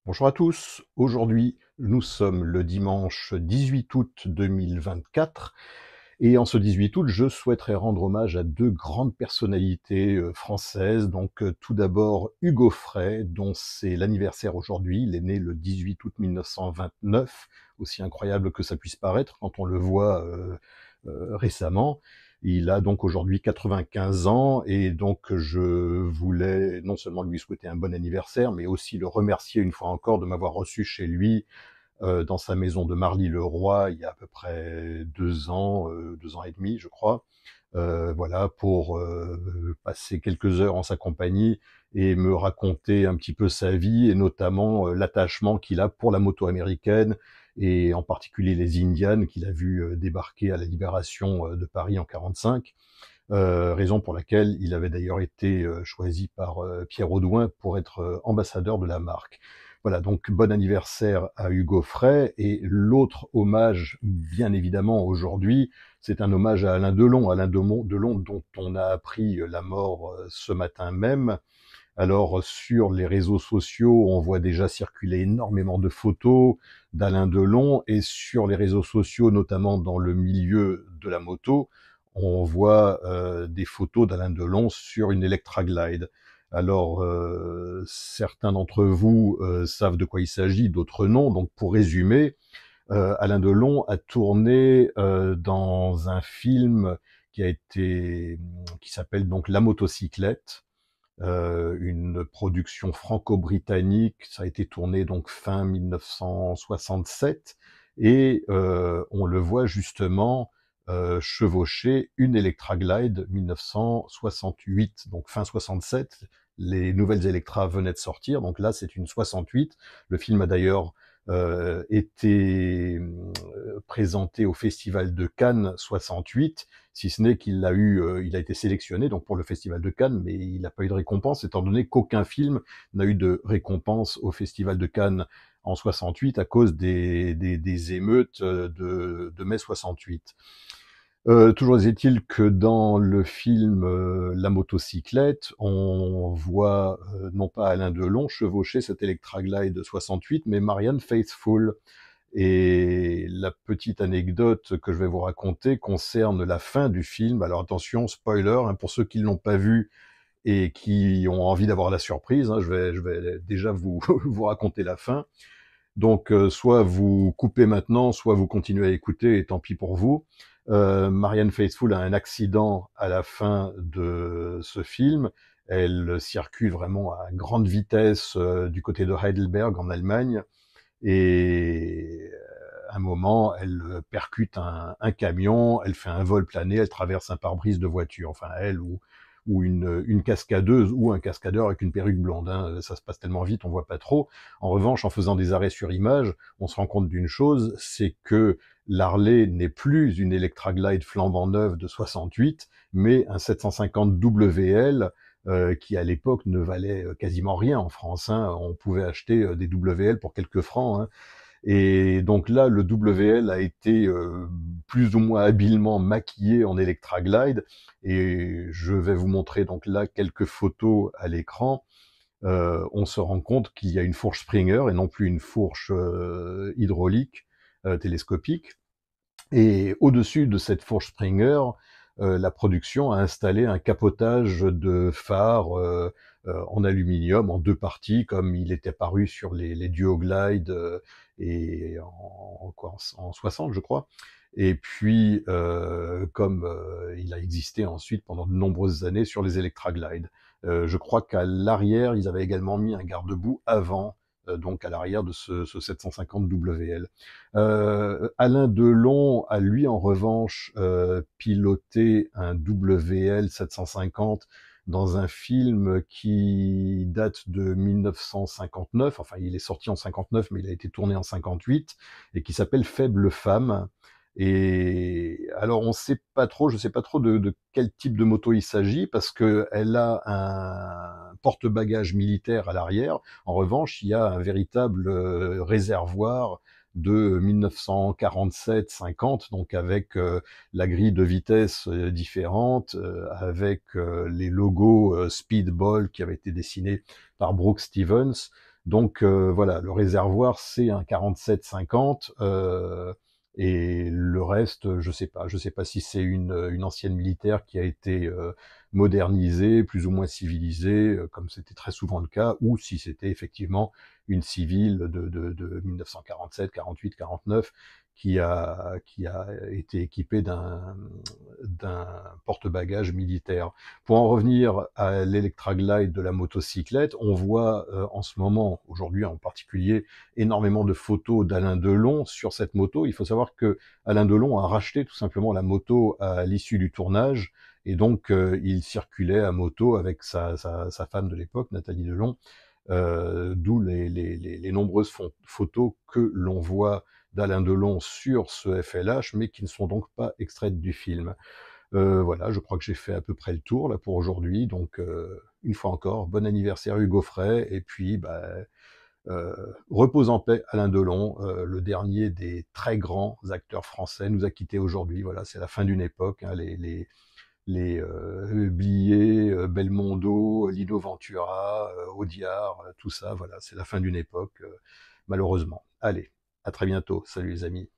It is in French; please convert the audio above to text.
Bonjour à tous, aujourd'hui nous sommes le dimanche 18 août 2024 et en ce 18 août je souhaiterais rendre hommage à deux grandes personnalités françaises. Tout d'abord Hugo Frey, dont c'est l'anniversaire aujourd'hui. Il est né le 18 août 1929, aussi incroyable que ça puisse paraître quand on le voit récemment. Il a donc aujourd'hui 95 ans et donc je voulais non seulement lui souhaiter un bon anniversaire, mais aussi le remercier une fois encore de m'avoir reçu chez lui dans sa maison de Marly-le-Roi il y a à peu près 2 ans, 2 ans et demi je crois. Voilà, pour passer quelques heures en sa compagnie et me raconter un petit peu sa vie et notamment l'attachement qu'il a pour la moto américaine et en particulier les Indians qu'il a vu débarquer à la libération de Paris en 45. Raison pour laquelle il avait d'ailleurs été choisi par Pierre Audouin pour être ambassadeur de la marque. Voilà, donc bon anniversaire à Hugo Frey. Et l'autre hommage, bien évidemment, aujourd'hui, c'est un hommage à Alain Delon. Delon, dont on a appris la mort ce matin même. Alors, sur les réseaux sociaux, on voit déjà circuler énormément de photos d'Alain Delon, et sur les réseaux sociaux, notamment dans le milieu de la moto, on voit des photos d'Alain Delon sur une Electra Glide. Alors, certains d'entre vous savent de quoi il s'agit, d'autres non. Donc, pour résumer, Alain Delon a tourné dans un film qui s'appelle donc La motocyclette, une production franco-britannique. Ça a été tourné donc fin 1967 et on le voit justement chevaucher une Electra Glide 1968, donc fin 67. Les nouvelles Electra venaient de sortir, donc là c'est une 68. Le film a d'ailleurs été présenté au Festival de Cannes 68, si ce n'est qu'il a il a été sélectionné donc pour le Festival de Cannes, mais il n'a pas eu de récompense, étant donné qu'aucun film n'a eu de récompense au Festival de Cannes en 68 à cause des émeutes de mai 68. Toujours est-il que dans le film La motocyclette, on voit non pas Alain Delon chevaucher cette Electra Glide 68, mais Marianne Faithfull. Et la petite anecdote que je vais vous raconter concerne la fin du film. Alors attention, spoiler, hein, pour ceux qui ne l'ont pas vu et qui ont envie d'avoir la surprise, hein, je vais déjà vous, vous raconter la fin. Donc soit vous coupez maintenant, soit vous continuez à écouter, et tant pis pour vous. Marianne Faithfull a un accident à la fin de ce film. Elle circule vraiment à grande vitesse du côté de Heidelberg en Allemagne, et à un moment, elle percute un camion, elle fait un vol plané, elle traverse un pare-brise de voiture, enfin elle ou une cascadeuse ou un cascadeur avec une perruque blonde, hein. Ça se passe tellement vite, on voit pas trop. En revanche, en faisant des arrêts sur image, on se rend compte d'une chose, c'est que l'Harley n'est plus une Electra Glide flambant neuve de 68, mais un 750 WL qui à l'époque ne valait quasiment rien en France, hein. On pouvait acheter des WL pour quelques francs, hein. Et donc là, le WL a été plus ou moins habilement maquillé en Electra Glide, et je vais vous montrer donc là quelques photos à l'écran. On se rend compte qu'il y a une fourche Springer et non plus une fourche hydraulique télescopique. Et au-dessus de cette fourche Springer, la production a installé un capotage de phare en aluminium en deux parties, comme il était paru sur les Duoglide et en 60, je crois. Et puis, comme il a existé ensuite pendant de nombreuses années sur les Electra Glide. Je crois qu'à l'arrière, ils avaient également mis un garde-boue avant, donc à l'arrière de ce 750 WL. Alain Delon a lui en revanche piloté un WL 750 dans un film qui date de 1959, enfin il est sorti en 59 mais il a été tourné en 58, et qui s'appelle Faible femme. Et alors on sait pas trop, je sais pas trop de quel type de moto il s'agit, parce que elle a un porte-bagages militaire à l'arrière. En revanche, il y a un véritable réservoir de 1947-50, donc avec la grille de vitesse différente, avec les logos Speedball qui avaient été dessinés par Brooks Stevens. Donc voilà, le réservoir c'est un 47-50, et le reste, je sais pas si c'est une ancienne militaire qui a été modernisée, plus ou moins civilisée, comme c'était très souvent le cas, ou si c'était effectivement une civile de 1947, 48, 49 qui a été équipée d'un porte-bagages militaire. Pour en revenir à l'Electra-Glide de la motocyclette, on voit en ce moment, aujourd'hui en particulier, énormément de photos d'Alain Delon sur cette moto. Il faut savoir que Alain Delon a racheté tout simplement la moto à l'issue du tournage, et donc il circulait à moto avec sa femme de l'époque, Nathalie Delon, d'où les nombreuses photos que l'on voit d'Alain Delon sur ce FLH, mais qui ne sont donc pas extraites du film. Voilà, je crois que j'ai fait à peu près le tour là pour aujourd'hui. Donc, une fois encore, bon anniversaire Hugo Frey, et puis bah, repose en paix Alain Delon, le dernier des très grands acteurs français, nous a quittés aujourd'hui. Voilà, c'est la fin d'une époque, hein, les Blier, Belmondo, Lino Ventura, Audiard, tout ça, voilà, c'est la fin d'une époque, malheureusement. Allez, à très bientôt. Salut les amis.